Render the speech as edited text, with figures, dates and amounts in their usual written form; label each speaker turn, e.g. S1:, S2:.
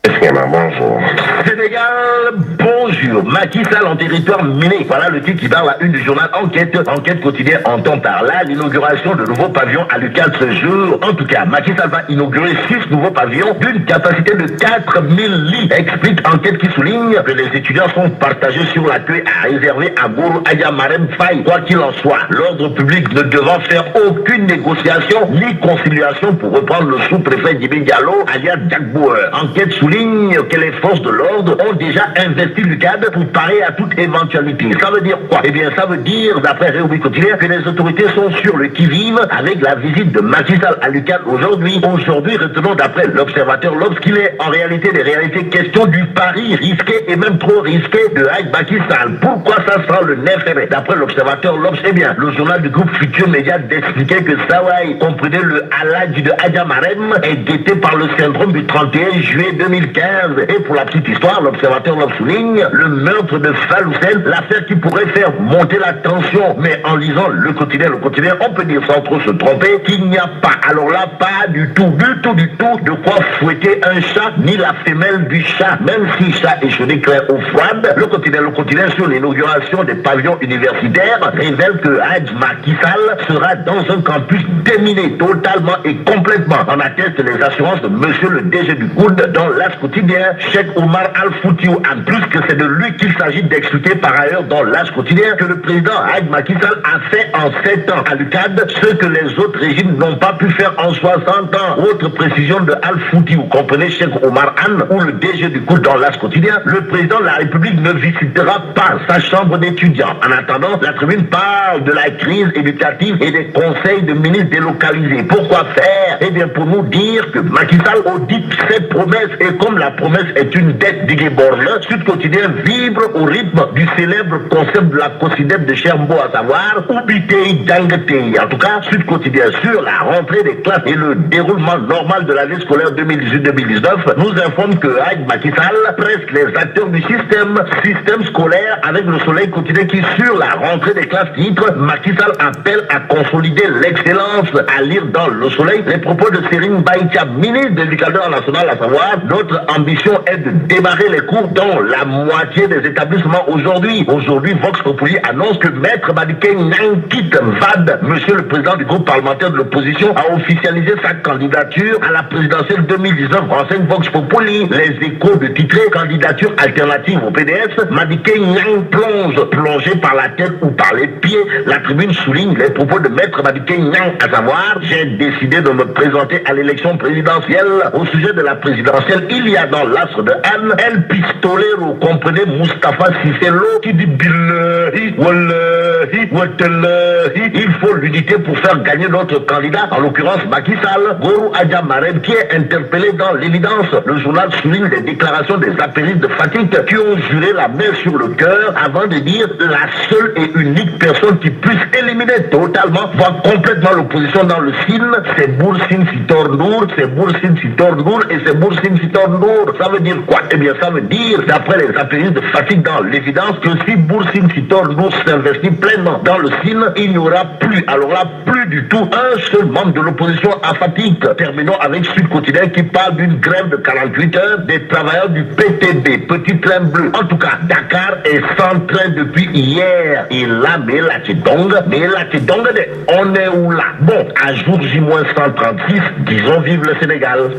S1: Bonjour.
S2: Sénégal, bonjour. Macky Sall en territoire miné. Voilà le titre qui barre la une du journal Enquête. Enquête quotidienne entend par là l'inauguration de nouveaux pavillons à l'UQAD ce jour. En tout cas, Macky Sall va inaugurer 6 nouveaux pavillons d'une capacité de 4000 lits. Explique Enquête qui souligne que les étudiants sont partagés sur l'accueil à réserver à Gourou Aya Marem Faye. Quoi qu'il en soit, l'ordre public ne devant faire aucune négociation ni conciliation pour reprendre le sous-préfet Djibi Diallo alias Jack Bauer. Enquête souligne que les forces de l'ordre ont déjà investi l'UQAD pour parer à toute éventualité. Ça veut dire quoi? Eh bien, ça veut dire, d'après République Quotidienne, que les autorités sont sur le qui-vive avec la visite de Macky Sall à l'UQAD aujourd'hui. Aujourd'hui, retenons d'après l'Observateur l'Obs qu'il est en réalité des réalités question du pari risqué et même trop risqué de Macky Sall. Pourquoi ça sera le 9 février? D'après l'Observateur l'Obs, eh bien, le journal du groupe Futur Média d'expliquer que Sawai, comprenez le Aladji de Adja Marem, est guetté par le syndrome du 31 juillet 2015. Et pour la petite histoire, l'Observateur l'Obs souligne le meurtre de Faloussen, l'affaire qui pourrait faire monter la tension. Mais en lisant le quotidien, on peut dire sans trop se tromper qu'il n'y a pas, alors là, pas du tout, de quoi fouetter un chat, ni la femelle du chat, même si chat est chaudé clair ou froide. Le quotidien sur l'inauguration des pavillons universitaires révèle que Macky Sall sera dans un campus déminé totalement et complètement. En attestent les assurances de monsieur le DG du COUD dans l'As quotidien, Cheikh Omar Al-Foutiou. En plus que c'est de lui qu'il s'agit d'expliquer par ailleurs dans l'As quotidien que le président Macky Sall a fait en 7 ans à l'UQAD ce que les autres régimes n'ont pas pu faire en 60 ans. Autre précision de Al-Foutiou, comprenez Cheikh Omar Anne ou le DG du COUD dans l'As quotidien, le président de la République ne visitera pas sa chambre d'étudiants. En attendant, la tribune parle de la crise éducative et des conseils de ministres délocalisés. Pourquoi faire? Eh bien, pour nous dire que Macky Sall audite ses promesses et comme la promesse est une dette d'Igueborle, Sud Quotidien vibre au rythme du célèbre concept de la COSIDEP de Chermbo, à savoir Ubitei Djangetei. En tout cas, Sud Quotidien sur la rentrée des classes et le déroulement normal de l'année scolaire 2018-2019 nous informe que Macky Sall presse les acteurs du système scolaire avec le Soleil Quotidien qui sur la rentrée des classes titre Macky Sall appelle à consolider l'excellence. À lire dans le Soleil les propos de Serine Baïtia, ministre de l'Éducation nationale, à savoir notre ambition est de démarrer les cours dans la moitié des établissements aujourd'hui. Aujourd'hui, Vox Populi annonce que Maître Madické Niang quitte VAD. Monsieur le président du groupe parlementaire de l'opposition a officialisé sa candidature à la présidentielle 2019. Renseigne Vox Populi. Les échos de titré candidature alternative au PDF. Madické Niang plongé par la tête ou par les pieds. La tribune souligne les propos de Maître Madické Niang, à savoir j'ai décidé de me présenter à l'élection présidentielle. Au sujet de la présidentielle, il y a dans l'astre de Anne, El Pistolero, comprenez Moustapha Cissé Lo, qui dit billahi, wallahi, watallahi. Il faut l'unité pour faire gagner notre candidat, en l'occurrence Macky Sall. Gourou Aya Marem, qui est interpellé dans l'évidence. Le journal souligne les déclarations des apéristes de Fatick qui ont juré la main sur le cœur avant de dire la seule et unique personne qui puisse éliminer totalement, voire complètement l'opposition dans le Sine, c'est Boursine Sitor Nour, et c'est Boursine Sitor Nour. Ça veut dire quoi? Eh bien, ça veut dire, d'après les apéristes de Fatick dans l'évidence, que si Boursine Sitor Nour s'investit pleinement dans le Sine, il n'y aura plus, alors là, plus du tout, un seul membre de l'opposition à Fatick. Terminons avec Sud Quotidien qui parle d'une grève de 48 heures des travailleurs du PTB, Petit Train Bleu. En tout cas, Dakar est sans train depuis hier. Et là, mais là, on est où là? Bon, à jour J-136, disons vive le Sénégal.